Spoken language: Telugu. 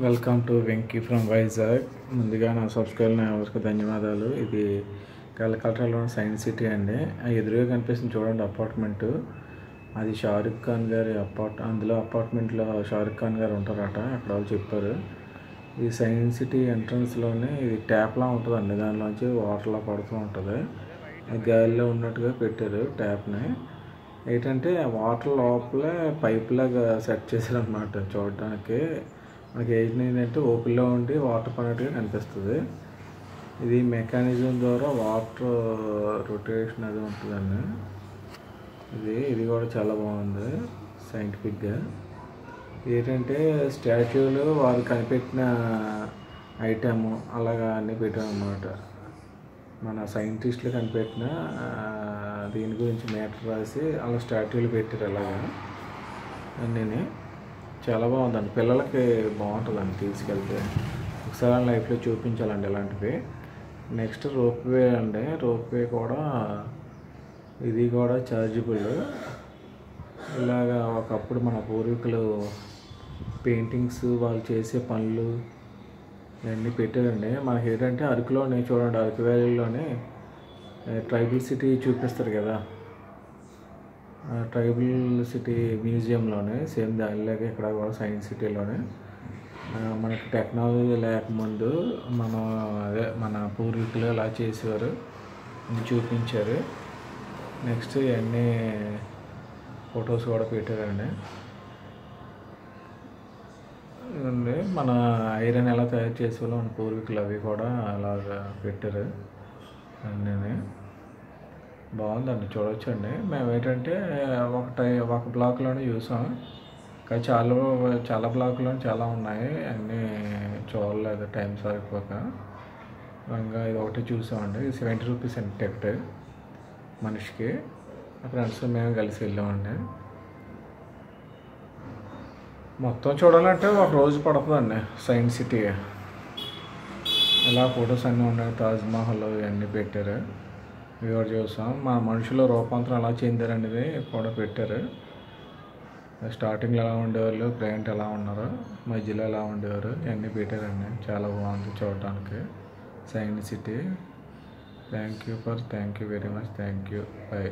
Welcome to Venky from Vizag. ముందుగా నా సబ్స్క్రైబ్ ఎవరికి ధన్యవాదాలు. ఇది కలకత్తాలో సైన్స్ సిటీ అండి. ఎదురుగా కనిపిస్తుంది చూడండి అపార్ట్మెంటు. అది షారుఖ్ ఖాన్ గారి అందులో అపార్ట్మెంట్లో షారుఖ్ ఖాన్ గారు ఉంటారట. అక్కడ వాళ్ళు చెప్పారు. ఈ సైన్స్ సిటీ ఎంట్రన్స్లోనే ఇది ట్యాప్లా ఉంటుందండి. దానిలోంచి వాటర్లా పడుతూ ఉంటుంది. గాలిలో ఉన్నట్టుగా పెట్టారు ట్యాప్ని. ఏంటంటే వాటర్ లోపలే పైప్ లాగా సెట్ చేశారు అన్నమాట. చూడడానికి మనకి ఏంటంటే ఓపెన్లో ఉండి వాటర్ పడినట్టుగా కనిపిస్తుంది. ఇది మెకానిజం ద్వారా వాటర్ రొటేషన్ అది ఉంటుందండి. ఇది కూడా చాలా బాగుంది సైంటిఫిక్గా. ఏంటంటే స్టాచ్యూలు వారు కనిపెట్టిన ఐటమ్ అలాగా అన్నీ పెట్టారు అన్నమాట. మన సైంటిస్టులు కనిపెట్టిన దీని గురించి మేటర్ రాసి అలా స్టాట్యూలు పెట్టారు. అలాగా అన్నీ చాలా బాగుందండి. పిల్లలకి బాగుంటుందండి తీసుకెళ్తే. ఒకసారి లైఫ్లో చూపించాలండి ఇలాంటివి. నెక్స్ట్ రోప్వే అండి. రోప్వే కూడా ఇది కూడా ఛార్జబుల్. ఇలాగా ఒకప్పుడు మన పూర్వీకులు పెయింటింగ్స్ వాళ్ళు చేసే పనులు ఇవన్నీ పెట్టారండి. మనకి ఏంటంటే అరకులోనే చూడండి, అరకు వ్యాలీలోనే ట్రైబల్ సిటీ చూపిస్తారు కదా. ట్రైబల్ సిటీ మ్యూజియంలోనే సేమ్ దానిలాగే ఇక్కడ కూడా సైన్స్ సిటీలోనే మనకి టెక్నాలజీ లేకముందు మన పూర్వీకులు ఎలా చేసేవారు అని చూపించారు. నెక్స్ట్ ఇవన్నీ ఫొటోస్ కూడా పెట్టారండి. మన ఐరన్ ఎలా తయారు చేసేవాళ్ళు మన పూర్వీకులు అవి కూడా అలాగా పెట్టారు అన్నీ. బాగుందండి, చూడవచ్చండి. మేము ఏంటంటే ఒక బ్లాక్లోనే చూసాం, కానీ చాలా బ్లాక్లో చాలా ఉన్నాయి. అన్నీ చూడలేదు టైం సరిపోక. ఇంకా ఇది ఒకటి చూసామండి. 70 రూపీస్ అండి టికెట్ మనిషికి. ఫ్రెండ్స్ మేము కలిసి వెళ్ళామండి. మొత్తం చూడాలంటే ఒక రోజు పడుతుందండి సైన్స్ సిటీ. ఇలా ఫొటోస్ అన్నీ ఉన్నాయి. తాజ్మహల్ ఇవన్నీ పెట్టారు. ఇవి కూడా చూసాం. మన మనుషుల రూపాంతరం ఎలా చెందారనేది కూడా పెట్టారు. స్టార్టింగ్లో ఎలా ఉండేవాళ్ళు, ప్రజెంట్ ఎలా ఉన్నారు, మధ్యలో ఎలా ఉండేవారు, ఇవన్నీ పెట్టారండి. చాలా బాగుంది చూడటానికి science city. Thank you very much. Thank you. By.